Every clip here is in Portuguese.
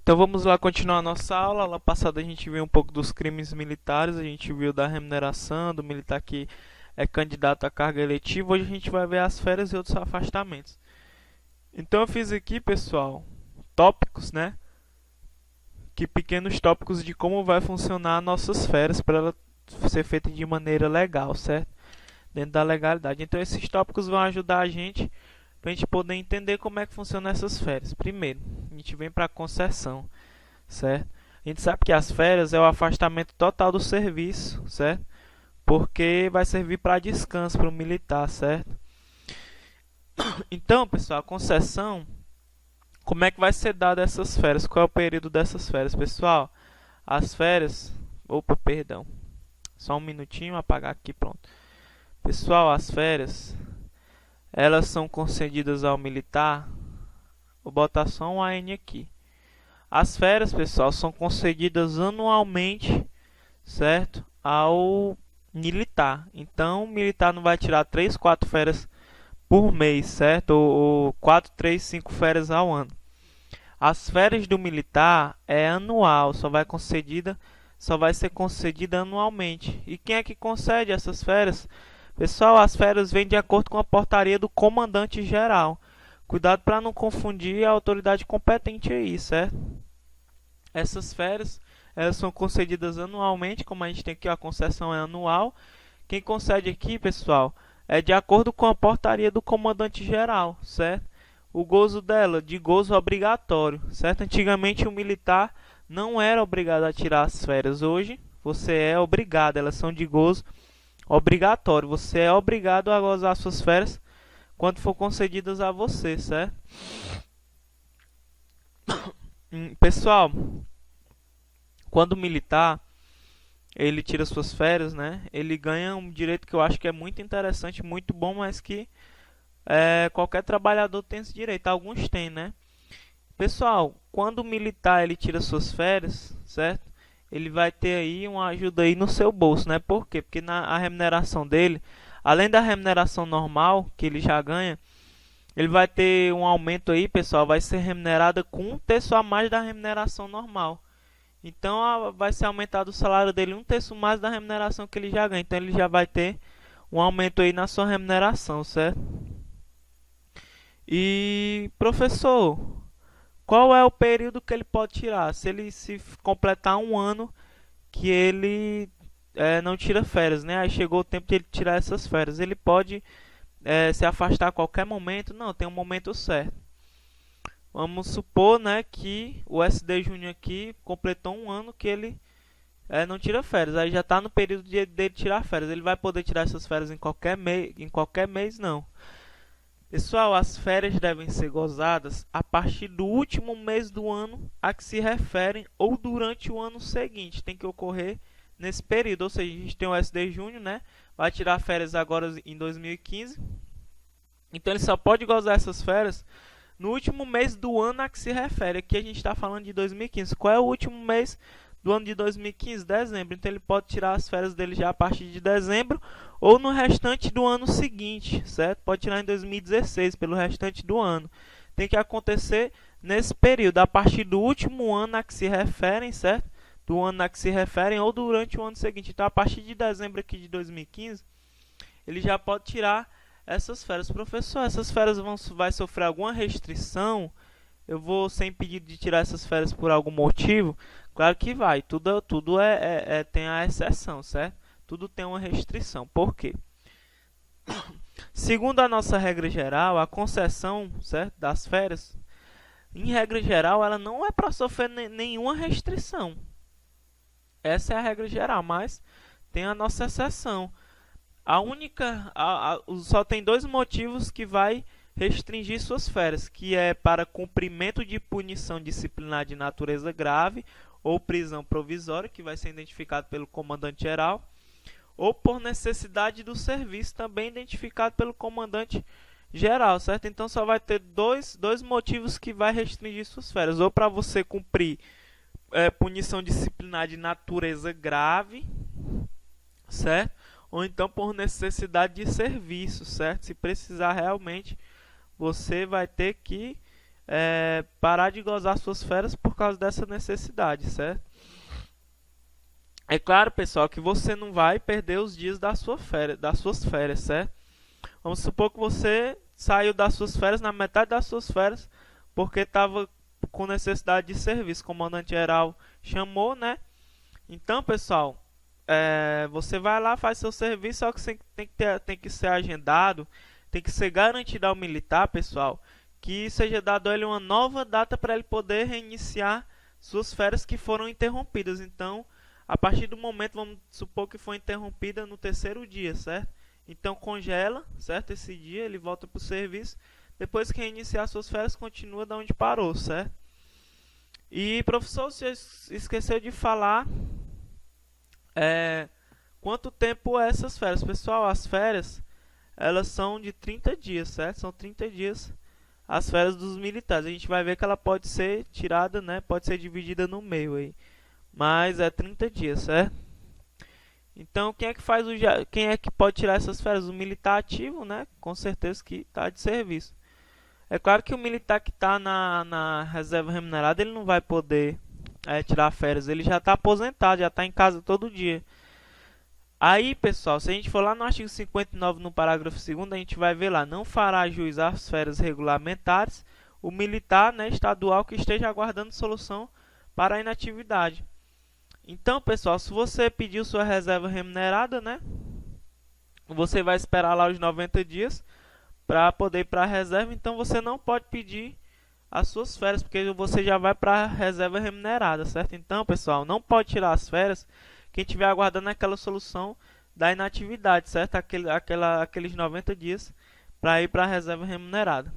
Então vamos lá continuar a nossa aula. Aula passada a gente viu um pouco dos crimes militares, a gente viu da remuneração, do militar que é candidato à carga eletiva. Hoje a gente vai ver as férias e outros afastamentos. Então eu fiz aqui, pessoal, tópicos, né? Que pequenos tópicos de como vai funcionar nossas férias para ela ser feita de maneira legal, certo? Dentro da legalidade. Então esses tópicos vão ajudar a gente para a gente poder entender como é que funcionam essas férias. Primeiro, a gente vem para a concessão, certo? A gente sabe que as férias é o afastamento total do serviço, certo? Porque vai servir para descanso para o militar, certo? Então, pessoal, a concessão, como é que vai ser dada essas férias? Qual é o período dessas férias, pessoal? As férias, opa, perdão, só um minutinho, apagar aqui, pronto. Pessoal, as férias, elas são concedidas ao militar. Vou botar só um AN aqui. As férias, pessoal, são concedidas anualmente, certo? Ao militar. Então, o militar não vai tirar 3, 4 férias por mês, certo? Ou 4, 3, 5 férias ao ano. As férias do militar é anual, só vai ser concedida anualmente. E quem é que concede essas férias? Pessoal, as férias vêm de acordo com a portaria do comandante geral. Cuidado para não confundir a autoridade competente aí, certo? Essas férias, elas são concedidas anualmente, como a gente tem aqui, a concessão é anual. Quem concede aqui, pessoal, é de acordo com a portaria do comandante geral, certo? O gozo dela, de gozo obrigatório, certo? Antigamente o militar não era obrigado a tirar as férias. Hoje, você é obrigado, elas são de gozo obrigatório. Você é obrigado a gozar suas férias quando for concedidas a você, certo? Pessoal, quando o militar ele tira suas férias, né? Ele ganha um direito que eu acho que é muito interessante, muito bom, mas que qualquer trabalhador tem esse direito. Alguns têm, né? Pessoal, quando o militar ele tira suas férias, certo? Ele vai ter aí uma ajuda aí no seu bolso, né? Por quê? Porque a remuneração dele, além da remuneração normal que ele já ganha, ele vai ter um aumento aí, pessoal, vai ser remunerada com 1/3 a mais da remuneração normal. Então vai ser aumentado o salário dele 1/3 mais da remuneração que ele já ganha. Então ele já vai ter um aumento aí na sua remuneração, certo? E professor, qual é o período que ele pode tirar? Se completar um ano que ele não tira férias, né? Aí chegou o tempo de ele tirar essas férias. Ele pode se afastar a qualquer momento? Não, tem um momento certo. Vamos supor, né, que o SD Júnior aqui completou um ano que ele não tira férias. Aí já está no período dele tirar férias. Ele vai poder tirar essas férias em qualquer mês, não. Pessoal, as férias devem ser gozadas a partir do último mês do ano a que se referem ou durante o ano seguinte. Tem que ocorrer nesse período. Ou seja, a gente tem o SD Júnior, né? Vai tirar férias agora em 2015. Então ele só pode gozar essas férias no último mês do ano a que se refere. Aqui a gente está falando de 2015. Qual é o último mês do ano de 2015? Dezembro. Então ele pode tirar as férias dele já a partir de dezembro ou no restante do ano seguinte, certo? Pode tirar em 2016, pelo restante do ano. Tem que acontecer nesse período, a partir do último ano a que se referem, certo? Do ano a que se referem ou durante o ano seguinte. Então a partir de dezembro aqui de 2015, ele já pode tirar essas férias. Professor, essas férias vai sofrer alguma restrição? Eu vou ser impedido de tirar essas férias por algum motivo? Claro que vai. Tudo tem a exceção, certo? Tudo tem uma restrição. Por quê? Segundo a nossa regra geral, a concessão, certo, das férias, em regra geral, ela não é para sofrer nenhuma restrição. Essa é a regra geral, mas tem a nossa exceção. Só tem 2 motivos que vai restringir suas férias, que é para cumprimento de punição disciplinar de natureza grave ou prisão provisória, que vai ser identificado pelo comandante geral, ou por necessidade do serviço, também identificado pelo comandante geral, certo? Então só vai ter dois motivos que vai restringir suas férias, ou para você cumprir punição disciplinar de natureza grave, certo? Ou então por necessidade de serviço, certo? Se precisar realmente, você vai ter que parar de gozar suas férias por causa dessa necessidade, certo? É claro, pessoal, que você não vai perder os dias das suas férias, certo? Vamos supor que você saiu das suas férias, na metade das suas férias, porque estava com necessidade de serviço. O comandante geral chamou, né? Então, pessoal, você vai lá, faz seu serviço, só que você tem que ser agendado, tem que ser garantido ao militar, pessoal, que seja dado a ele uma nova data para ele poder reiniciar suas férias que foram interrompidas. Então, a partir do momento, vamos supor que foi interrompida no terceiro dia, certo? Então congela, certo? Esse dia ele volta para o serviço. Depois que reiniciar suas férias, continua da onde parou, certo? E professor, você esqueceu de falar quanto tempo é essas férias. Pessoal, as férias, elas são de 30 dias, certo? São 30 dias as férias dos militares. A gente vai ver que ela pode ser tirada, né? Pode ser dividida no meio aí. Mas é 30 dias, certo? Então, quem é que pode tirar essas férias? O militar ativo, né? Com certeza que está de serviço. É claro que o militar que está na reserva remunerada, ele não vai poder tirar férias. Ele já está aposentado, já está em casa todo dia. Aí, pessoal, se a gente for lá no artigo 59, no parágrafo 2º, a gente vai ver lá: não fará jus às férias regulamentares o militar, né, estadual que esteja aguardando solução para a inatividade. Então, pessoal, se você pediu sua reserva remunerada, né, você vai esperar lá os 90 dias para poder ir para a reserva. Então, você não pode pedir as suas férias, porque você já vai para a reserva remunerada, certo? Então, pessoal, não pode tirar as férias quem estiver aguardando aquela solução da inatividade, certo? Aqueles 90 dias para ir para a reserva remunerada.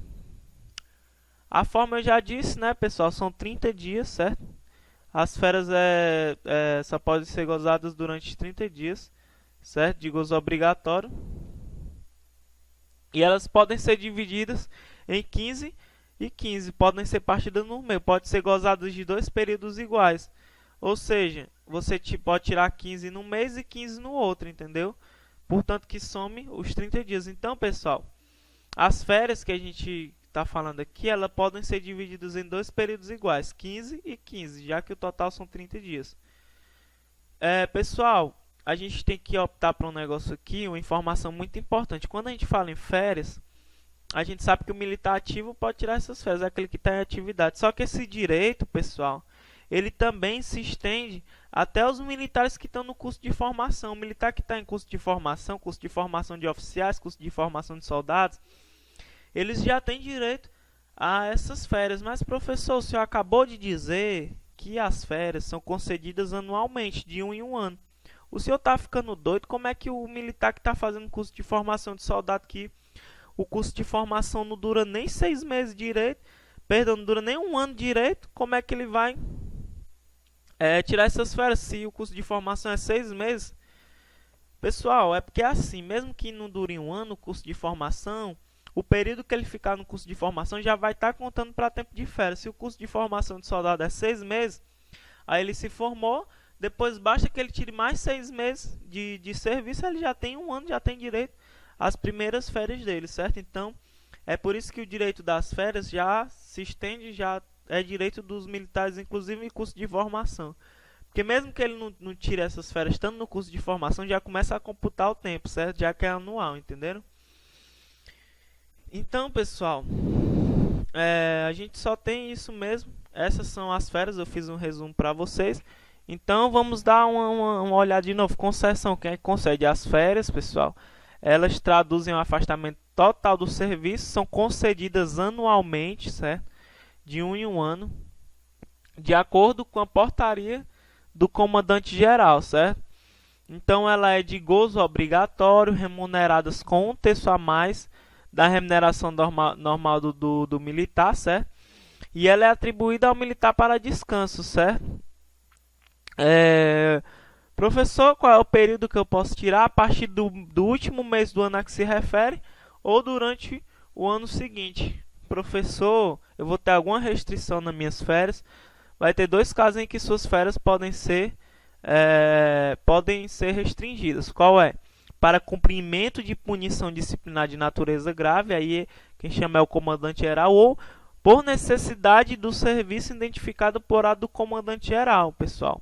A forma eu já disse, né, pessoal, são 30 dias, certo? As férias só podem ser gozadas durante 30 dias, certo? De gozo obrigatório. E elas podem ser divididas em 15 e 15. Podem ser partidas no meio. Pode ser gozadas de 2 períodos iguais. Ou seja, você pode tirar 15 num mês e 15 no outro, entendeu? Portanto, que some os 30 dias. Então, pessoal, as férias que a gente está falando aqui, elas podem ser divididas em 2 períodos iguais, 15 e 15, já que o total são 30 dias. Pessoal, a gente tem que optar por um negócio aqui, uma informação muito importante. Quando a gente fala em férias, a gente sabe que o militar ativo pode tirar essas férias, é aquele que está em atividade. Só que esse direito, pessoal, ele também se estende até os militares que estão no curso de formação. O militar que está em curso de formação de oficiais, curso de formação de soldados, eles já têm direito a essas férias. Mas, professor, o senhor acabou de dizer que as férias são concedidas anualmente, de 1 em 1 ano. O senhor está ficando doido? Como é que o militar que está fazendo curso de formação de soldado, que o curso de formação não dura nem 6 meses direito, perdão, não dura nem 1 ano direito, como é que ele vai tirar essas férias se o curso de formação é 6 meses? Pessoal, é porque assim, mesmo que não dure 1 ano o curso de formação, o período que ele ficar no curso de formação já vai estar contando para tempo de férias. Se o curso de formação de soldado é 6 meses, aí ele se formou, depois basta que ele tire mais 6 meses de serviço, ele já tem 1 ano, já tem direito às primeiras férias dele, certo? Então, é por isso que o direito das férias já se estende, já é direito dos militares, inclusive em curso de formação. Porque mesmo que ele não tire essas férias estando no curso de formação, já começa a computar o tempo, certo? Já que é anual, entenderam? Então, pessoal, a gente só tem isso mesmo. Essas são as férias, eu fiz um resumo para vocês. Então, vamos dar uma olhada de novo. Concessão, quem é que concede as férias, pessoal? Elas traduzem o afastamento total do serviço, são concedidas anualmente, certo? De 1 em 1 ano, de acordo com a portaria do comandante geral, certo? Então, ela é de gozo obrigatório, remuneradas com 1 terço a mais da remuneração normal do militar, certo? E ela é atribuída ao militar para descanso, certo? Professor, qual é o período que eu posso tirar? A partir do último mês do ano a que se refere ou durante o ano seguinte? Professor, eu vou ter alguma restrição nas minhas férias? Vai ter 2 casos em que suas férias podem ser restringidas. Qual é? Para cumprimento de punição disciplinar de natureza grave, aí quem chama é o comandante geral, ou por necessidade do serviço identificado por ato do comandante-geral, pessoal.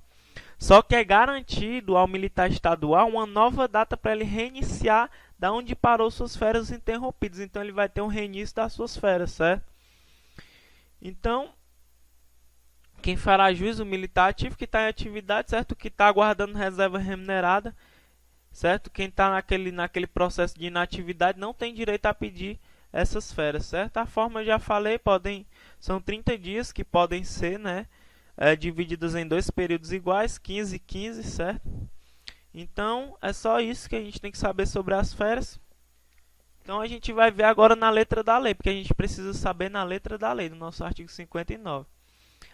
Só que é garantido ao militar estadual uma nova data para ele reiniciar da onde parou suas férias interrompidas. Então ele vai ter um reinício das suas férias, certo? Então, quem fará juízo, o militar ativo que está em atividade, certo? Que está aguardando reserva remunerada, certo? Quem está naquele processo de inatividade não tem direito a pedir essas férias, certo? A forma eu já falei, são 30 dias que podem ser, né, divididas em 2 períodos iguais, 15 e 15, certo? Então, é só isso que a gente tem que saber sobre as férias. Então, a gente vai ver agora na letra da lei, porque a gente precisa saber na letra da lei, no nosso artigo 59.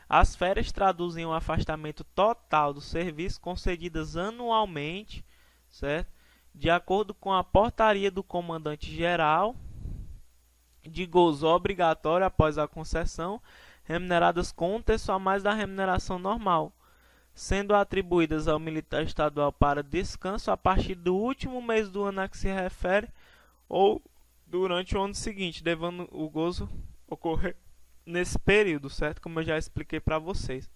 As férias traduzem um afastamento total do serviço concedidas anualmente, certo? De acordo com a portaria do comandante-geral, de gozo obrigatório após a concessão, remuneradas com um terço a mais da remuneração normal, sendo atribuídas ao militar estadual para descanso a partir do último mês do ano a que se refere ou durante o ano seguinte, devendo o gozo ocorrer nesse período, certo? Como eu já expliquei para vocês.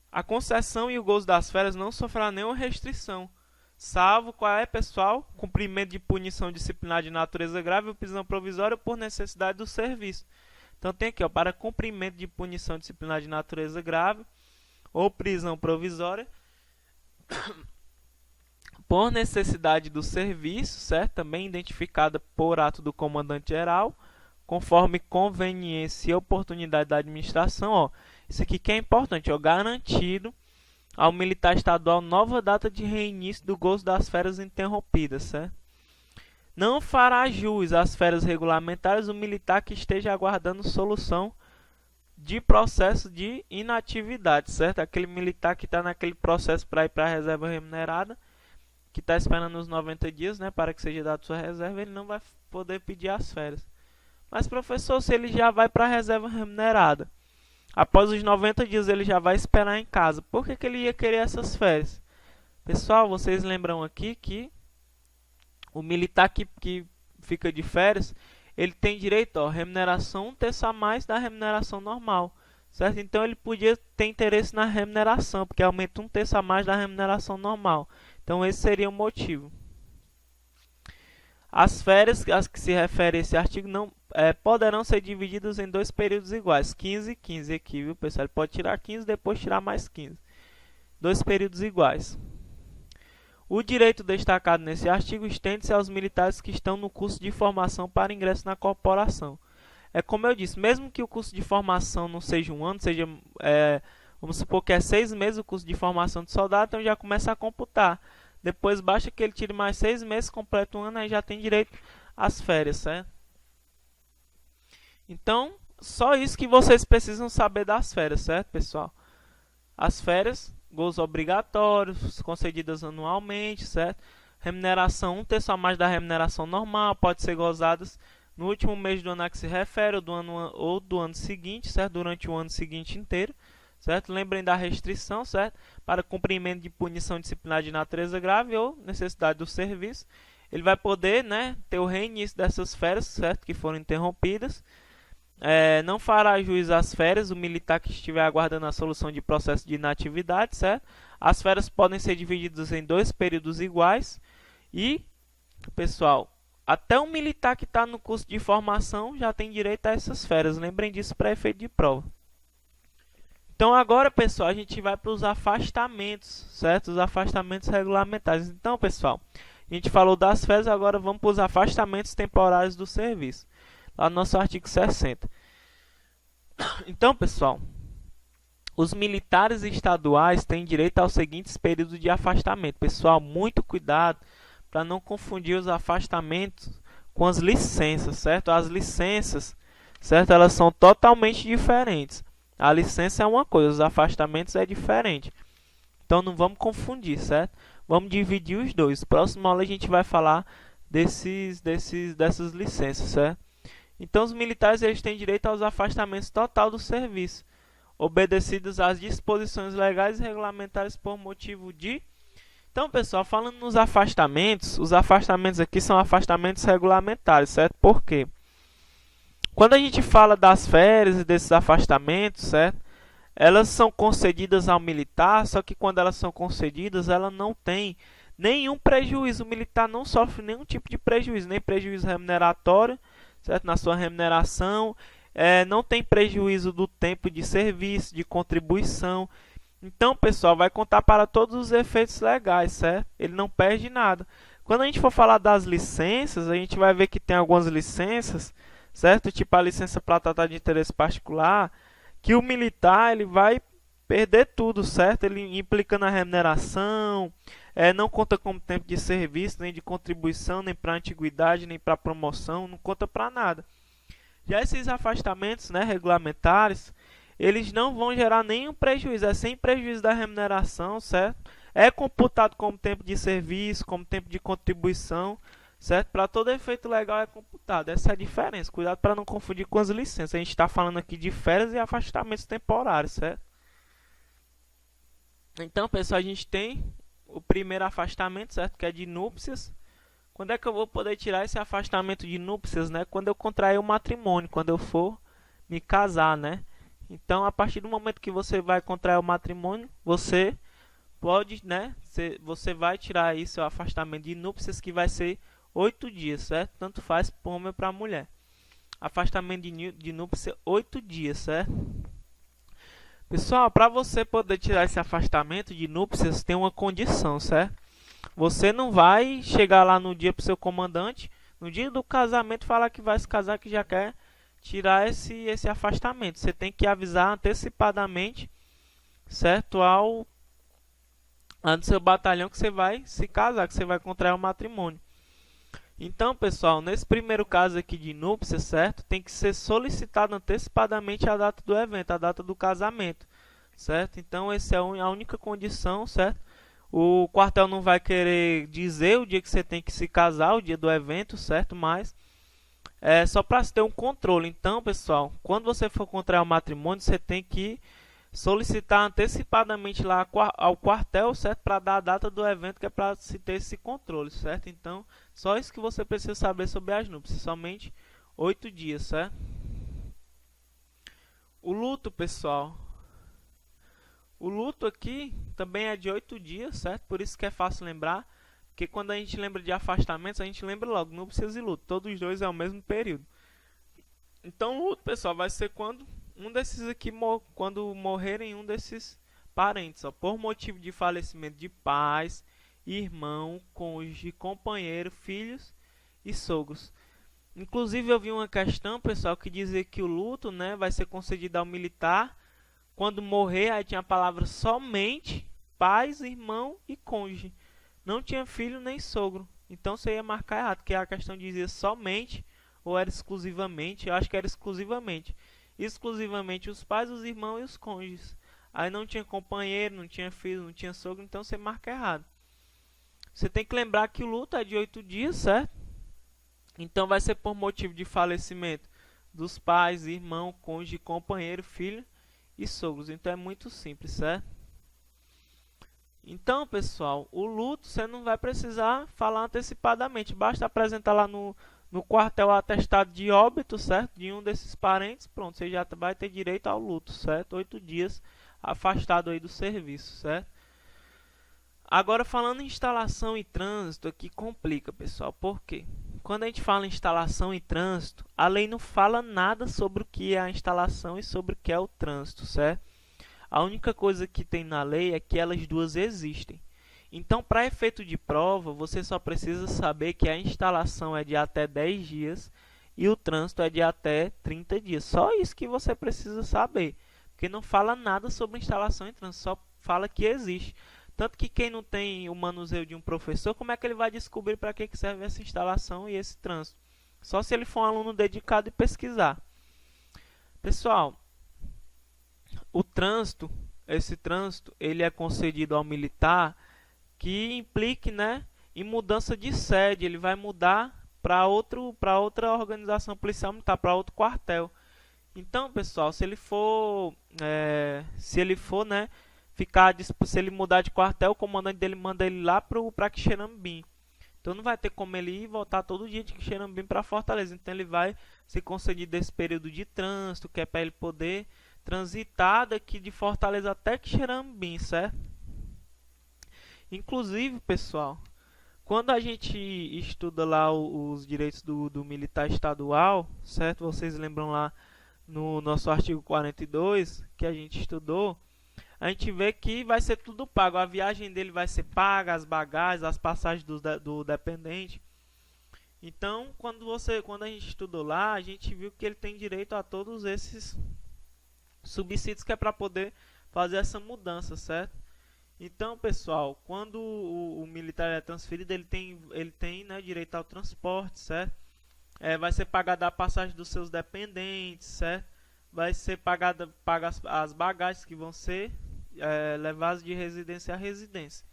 A concessão e o gozo das férias não sofrerá nenhuma restrição, salvo qual é, pessoal? Cumprimento de punição disciplinar de natureza grave ou prisão provisória por necessidade do serviço. Então tem aqui, ó, para cumprimento de punição disciplinar de natureza grave ou prisão provisória por necessidade do serviço, certo? Também identificada por ato do comandante-geral, conforme conveniência e oportunidade da administração. Ó, isso aqui que é importante, ó, garantido ao militar estadual nova data de reinício do gozo das férias interrompidas, certo? Não fará jus às férias regulamentares o militar que esteja aguardando solução de processo de inatividade, certo? Aquele militar que está naquele processo para ir para a reserva remunerada, que está esperando os 90 dias, né, para que seja dado sua reserva, ele não vai poder pedir as férias. Mas, professor, se ele já vai para a reserva remunerada, após os 90 dias ele já vai esperar em casa, por que ele ia querer essas férias? Pessoal, vocês lembram aqui que o militar que fica de férias, ele tem direito a remuneração um terço a mais da remuneração normal, certo? Então ele podia ter interesse na remuneração, porque aumenta um terço a mais da remuneração normal. Então esse seria o motivo. As férias às que se refere esse artigo não poderão ser divididas em 2 períodos iguais, 15 e 15 aqui, viu, pessoal? Ele pode tirar 15 e depois tirar mais 15. 2 períodos iguais. O direito destacado nesse artigo estende-se aos militares que estão no curso de formação para ingresso na corporação. É como eu disse, mesmo que o curso de formação não seja um ano, seja, vamos supor que é 6 meses o curso de formação de soldado, então já começa a computar. Depois basta que ele tire mais 6 meses, completa um ano, aí já tem direito às férias, certo? Então, só isso que vocês precisam saber das férias, certo, pessoal? As férias, gozos obrigatórios, concedidas anualmente, certo? Remuneração, um terço a mais da remuneração normal, pode ser gozadas no último mês do ano a que se refere, ou do ano seguinte, certo? Durante o ano seguinte inteiro, certo? Lembrem da restrição, certo? Para cumprimento de punição disciplinar de natureza grave ou necessidade do serviço. Ele vai poder, né, ter o reinício dessas férias, certo? Que foram interrompidas. Não fará juiz às férias o militar que estiver aguardando a solução de processo de inatividade, certo? As férias podem ser divididas em 2 períodos iguais. E, pessoal, até o militar que está no curso de formação já tem direito a essas férias. Lembrem disso para efeito de prova. Então agora, pessoal, a gente vai para os afastamentos, certo? Os afastamentos regulamentares. Então, pessoal, a gente falou das férias, agora vamos para os afastamentos temporários do serviço. Lá no nosso artigo 60. Então, pessoal, os militares estaduais têm direito aos seguintes períodos de afastamento. Pessoal, muito cuidado para não confundir os afastamentos com as licenças, certo? As licenças, certo? Elas são totalmente diferentes. A licença é uma coisa, os afastamentos é diferente. Então não vamos confundir, certo? Vamos dividir os dois. Próxima aula a gente vai falar dessas licenças, certo? Então os militares eles têm direito aos afastamentos total do serviço, obedecidos às disposições legais e regulamentares por motivo de... Então, pessoal, falando nos afastamentos, os afastamentos aqui são afastamentos regulamentares, certo? Por quê? Quando a gente fala das férias e desses afastamentos, certo? Elas são concedidas ao militar, só que quando elas são concedidas, ela não tem nenhum prejuízo. O militar não sofre nenhum tipo de prejuízo, nem prejuízo remuneratório, certo? Na sua remuneração, não tem prejuízo do tempo de serviço, de contribuição. Então, pessoal, vai contar para todos os efeitos legais, certo? Ele não perde nada. Quando a gente for falar das licenças, a gente vai ver que tem algumas licenças, certo? Tipo a licença para tratar de interesse particular, que o militar ele vai perder tudo, certo? Ele implica na remuneração, não conta como tempo de serviço, nem de contribuição, nem para antiguidade, nem para promoção, não conta para nada. Já esses afastamentos, né, regulamentares, eles não vão gerar nenhum prejuízo, é sem prejuízo da remuneração, certo? É computado como tempo de serviço, como tempo de contribuição, certo? Para todo efeito legal é computado. Essa é a diferença. Cuidado para não confundir com as licenças. A gente está falando aqui de férias e afastamentos temporários, certo? Então, pessoal, a gente tem o primeiro afastamento, certo? Que é de núpcias. Quando é que eu vou poder tirar esse afastamento de núpcias, né? Quando eu contrair o matrimônio, quando eu for me casar, né? Então, a partir do momento que você vai contrair o matrimônio, você pode, né? Você vai tirar aí seu afastamento de núpcias, que vai ser 8 dias, certo? Tanto faz para homem ou para mulher. Afastamento de núpcias, 8 dias, certo? Pessoal, para você poder tirar esse afastamento de núpcias, tem uma condição, certo? Você não vai chegar lá no dia para o seu comandante, no dia do casamento, falar que vai se casar, que já quer tirar esse afastamento. Você tem que avisar antecipadamente, certo? Lá do seu batalhão que você vai se casar, que você vai contrair o matrimônio. Então, pessoal, nesse primeiro caso aqui de núpcias, certo? Tem que ser solicitado antecipadamente a data do evento, a data do casamento, certo? Então, essa é a única condição, certo? O quartel não vai querer dizer o dia que você tem que se casar, o dia do evento, certo? Mas é só para ter um controle. Então, pessoal, quando você for contrair o matrimônio, você tem que solicitar antecipadamente lá ao quartel, certo? Para dar a data do evento, que é para se ter esse controle, certo? Então, só isso que você precisa saber sobre as núpcias, somente 8 dias, certo? O luto, pessoal. O luto aqui também é de 8 dias, certo? Por isso que é fácil lembrar, porque quando a gente lembra de afastamentos, a gente lembra logo núpcias e luto. Todos os dois é o mesmo período. Então, o luto, pessoal, vai ser quando um desses aqui, quando morrerem um desses parentes, ó, por motivo de falecimento de pais, irmão, cônjuge, companheiro, filhos e sogros. Inclusive, eu vi uma questão, pessoal, que dizia que o luto, né, vai ser concedido ao militar quando morrer. Aí tinha a palavra somente pais, irmão e cônjuge. Não tinha filho nem sogro. Então você ia marcar errado, porque a questão dizia somente ou era exclusivamente. Eu acho que era exclusivamente. Exclusivamente os pais, os irmãos e os cônjuges. Aí não tinha companheiro, não tinha filho, não tinha sogro, então você marca errado. Você tem que lembrar que o luto é de 8 dias, certo? Então vai ser por motivo de falecimento dos pais, irmão, cônjuge, companheiro, filho e sogros. Então é muito simples, certo? Então, pessoal, o luto você não vai precisar falar antecipadamente. Basta apresentar lá no quartel atestado de óbito, certo? De um desses parentes, pronto, você já vai ter direito ao luto, certo? 8 dias afastado aí do serviço, certo? Agora, falando em instalação e trânsito, aqui complica, pessoal. Por quê? Quando a gente fala em instalação e trânsito, a lei não fala nada sobre o que é a instalação e sobre o que é o trânsito, certo? A única coisa que tem na lei é que elas duas existem. Então, para efeito de prova, você só precisa saber que a instalação é de até 10 dias e o trânsito é de até 30 dias. Só isso que você precisa saber, porque não fala nada sobre instalação e trânsito, só fala que existe. Tanto que quem não tem o manuseio de um professor, como é que ele vai descobrir para que serve essa instalação e esse trânsito? Só se ele for um aluno dedicado e pesquisar. Pessoal, o trânsito, esse trânsito, ele é concedido ao militar que implique, né, em mudança de sede. Ele vai mudar para outra organização policial militar, para outro quartel. Então, pessoal, se ele for, né, se ele mudar de quartel, o comandante dele manda ele lá para Quixeramobim. Então não vai ter como ele ir e voltar todo dia de Xerambim para Fortaleza. Então ele vai ser concedido esse período de trânsito, que é para ele poder transitar daqui de Fortaleza até Xerambim, certo? Inclusive, pessoal, quando a gente estuda lá os direitos do militar estadual, certo? Vocês lembram lá no nosso artigo 42 que a gente estudou, a gente vê que vai ser tudo pago. A viagem dele vai ser paga, as bagagens, as passagens do dependente. Então, quando a gente estudou lá, a gente viu que ele tem direito a todos esses subsídios que é para poder fazer essa mudança, certo? Então, pessoal, quando o militar é transferido, ele tem, né, direito ao transporte, certo? Vai ser pagada a passagem dos seus dependentes, certo? Vai ser pagas as bagagens que vão ser levadas de residência a residência.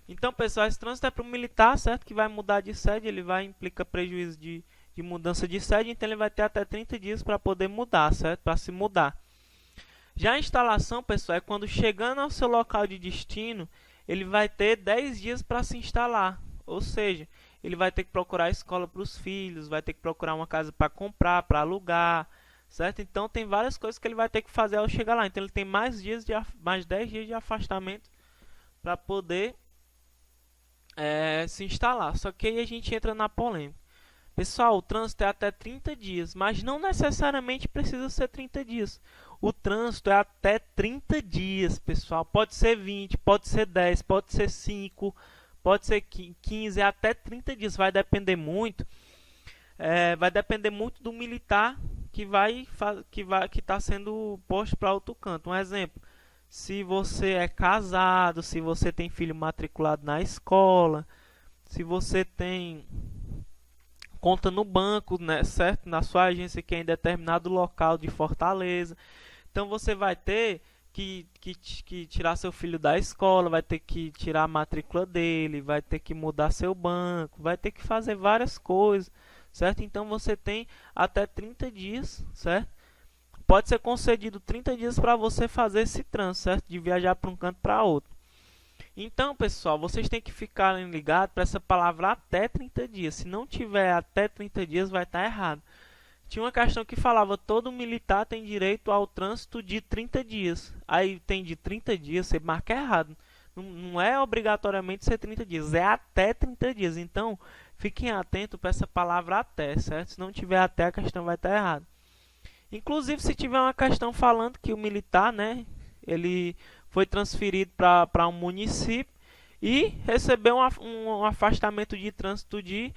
Então, pessoal, esse trânsito é para o militar, certo? Que vai mudar de sede, ele vai implicar prejuízo de mudança de sede, então ele vai ter até 30 dias para poder mudar, certo? Para se mudar. Já a instalação, pessoal, é quando chegando ao seu local de destino, ele vai ter 10 dias para se instalar. Ou seja, ele vai ter que procurar escola para os filhos, vai ter que procurar uma casa para comprar, para alugar, certo? Então tem várias coisas que ele vai ter que fazer ao chegar lá. Então ele tem mais 10 dias de afastamento para poder se instalar. Só que aí a gente entra na polêmica. Pessoal, o trânsito é até 30 dias, mas não necessariamente precisa ser 30 dias. O trânsito é até 30 dias, pessoal. Pode ser 20, pode ser 10, pode ser 5, pode ser 15, até 30 dias. Vai depender muito. Vai depender muito do militar que está sendo posto para outro canto. Um exemplo: se você é casado, se você tem filho matriculado na escola, se você tem conta no banco, né, certo? Na sua agência que é em determinado local de Fortaleza. Então você vai ter que tirar seu filho da escola, vai ter que tirar a matrícula dele, vai ter que mudar seu banco, vai ter que fazer várias coisas, certo? Então você tem até 30 dias, certo? Pode ser concedido 30 dias para você fazer esse trânsito, certo? De viajar para um canto para outro. Então, pessoal, vocês têm que ficar ligados para essa palavra até 30 dias. Se não tiver até 30 dias, vai estar errado. Tinha uma questão que falava: todo militar tem direito ao trânsito de 30 dias. Aí tem de 30 dias, você marca errado. Não é obrigatoriamente ser 30 dias, é até 30 dias. Então, fiquem atentos para essa palavra até, certo? Se não tiver até, a questão vai estar errada. Inclusive, se tiver uma questão falando que o militar, né, ele foi transferido para um município e recebeu um afastamento de trânsito de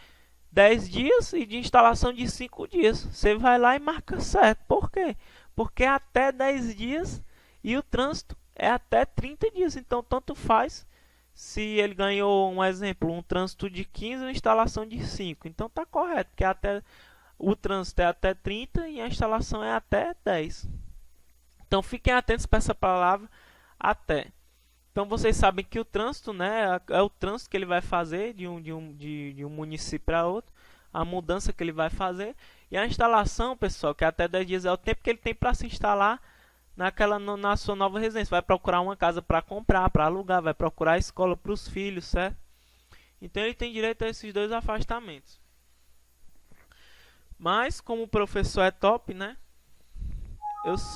10 dias e de instalação de 5 dias. Você vai lá e marca certo. Por quê? Porque é até 10 dias e o trânsito é até 30 dias. Então, tanto faz se ele ganhou, um exemplo, um trânsito de 15 e uma instalação de 5. Então, está correto, porque o trânsito é até 30 e a instalação é até 10. Então, fiquem atentos para essa palavra até. Então vocês sabem que o trânsito, né, é o trânsito que ele vai fazer de um município para outro, a mudança que ele vai fazer. E a instalação, pessoal, que até 10 dias é o tempo que ele tem para se instalar na sua nova residência. Vai procurar uma casa para comprar, para alugar, vai procurar escola para os filhos, certo? Então ele tem direito a esses 2 afastamentos. Mas como o professor é top, né,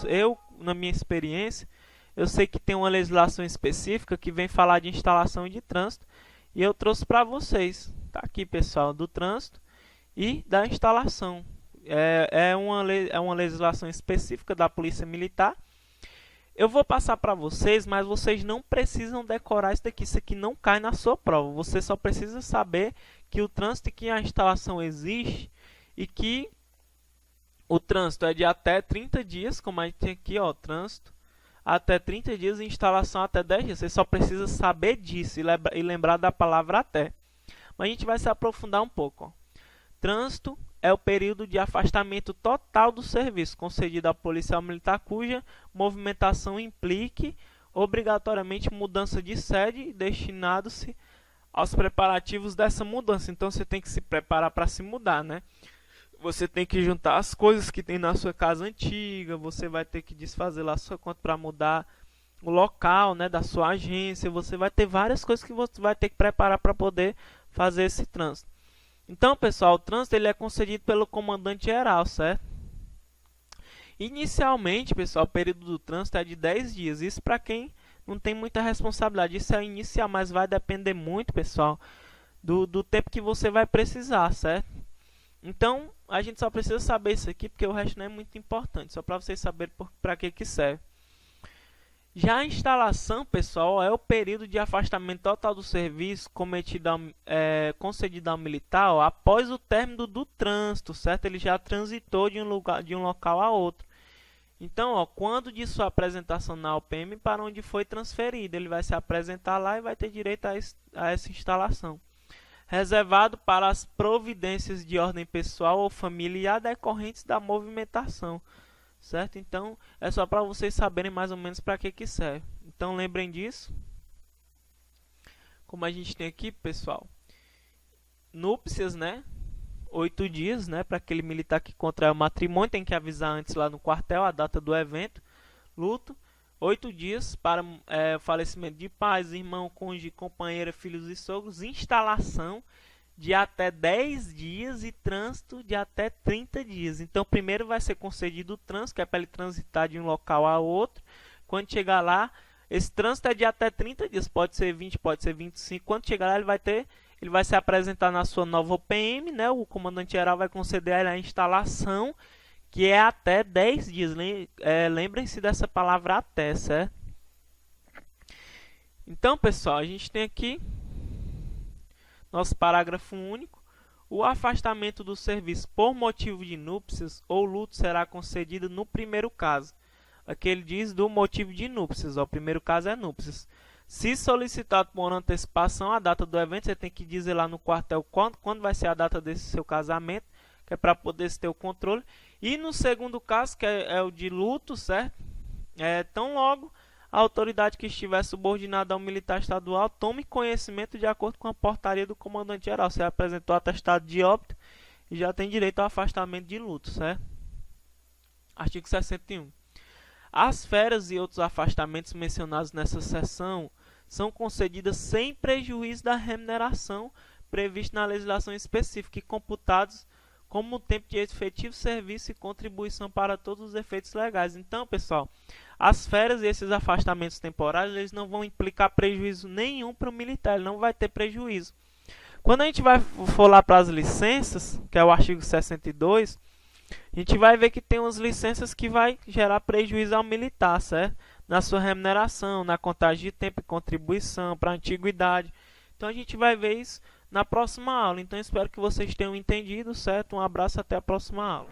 eu na minha experiência, eu sei que tem uma legislação específica que vem falar de instalação e de trânsito, e eu trouxe para vocês. Tá aqui, pessoal, do trânsito e da instalação. É uma legislação específica da Polícia Militar. Eu vou passar para vocês, mas vocês não precisam decorar isso daqui. Isso aqui não cai na sua prova. Você só precisa saber que o trânsito e que a instalação existe e que o trânsito é de até 30 dias, como a gente tem aqui, ó, trânsito até 30 dias e instalação até 10 dias. Você só precisa saber disso e lembrar da palavra até. Mas a gente vai se aprofundar um pouco. Ó. Trânsito é o período de afastamento total do serviço concedido ao policial militar cuja movimentação implique obrigatoriamente mudança de sede destinado-se aos preparativos dessa mudança. Então você tem que se preparar para se mudar, né? Você tem que juntar as coisas que tem na sua casa antiga, você vai ter que desfazer lá a sua conta para mudar o local, né, da sua agência, você vai ter várias coisas que você vai ter que preparar para poder fazer esse trânsito. Então, pessoal, o trânsito ele é concedido pelo comandante geral, certo? Inicialmente, pessoal, o período do trânsito é de 10 dias. Isso para quem não tem muita responsabilidade. Isso é inicial, mas vai depender muito, pessoal, do tempo que você vai precisar, certo? Então, a gente só precisa saber isso aqui, porque o resto não é muito importante. Só para vocês saberem para que serve. Já a instalação, pessoal, é o período de afastamento total do serviço concedido ao militar após o término do trânsito, certo? Ele já transitou de um local a outro. Então, quando de sua apresentação na UPM para onde foi transferido, ele vai se apresentar lá e vai ter direito a essa instalação. Reservado para as providências de ordem pessoal ou familiar decorrentes da movimentação, certo? Então, é só para vocês saberem mais ou menos para que serve. Então, lembrem disso. Como a gente tem aqui, pessoal, núpcias, né? 8 dias, né? Para aquele militar que contrai o matrimônio, tem que avisar antes lá no quartel a data do evento. Luto, 8 dias para falecimento de pais, irmão, cônjuge, companheira, filhos e sogros. Instalação de até 10 dias e trânsito de até 30 dias. Então, primeiro vai ser concedido o trânsito, que é para ele transitar de um local a outro. Quando chegar lá, esse trânsito é de até 30 dias. Pode ser 20, pode ser 25. Quando chegar lá, ele vai se apresentar na sua nova OPM, né? O comandante geral vai conceder a instalação, que é até 10 dias. Lembrem-se dessa palavra até, certo? Então, pessoal, a gente tem aqui nosso parágrafo único. O afastamento do serviço por motivo de núpcias ou luto será concedido no primeiro caso. Aqui ele diz do motivo de núpcias. O primeiro caso é núpcias. Se solicitado por antecipação a data do evento, você tem que dizer lá no quartel quando vai ser a data desse seu casamento, que é para poder ter o controle. E no segundo caso, que é o de luto, certo? Tão logo a autoridade que estiver subordinada ao militar estadual tome conhecimento de acordo com a portaria do comandante geral. Você apresentou atestado de óbito e já tem direito ao afastamento de luto, certo? Artigo 61. As férias e outros afastamentos mencionados nessa seção são concedidas sem prejuízo da remuneração prevista na legislação específica e computados como tempo de efetivo serviço e contribuição para todos os efeitos legais. Então, pessoal, as férias e esses afastamentos temporários eles não vão implicar prejuízo nenhum para o militar, ele não vai ter prejuízo. Quando a gente for lá para as licenças, que é o artigo 62, a gente vai ver que tem umas licenças que vai gerar prejuízo ao militar, certo? Na sua remuneração, na contagem de tempo e contribuição para a antiguidade. Então a gente vai ver isso na próxima aula. Então espero que vocês tenham entendido, certo? Um abraço, até a próxima aula.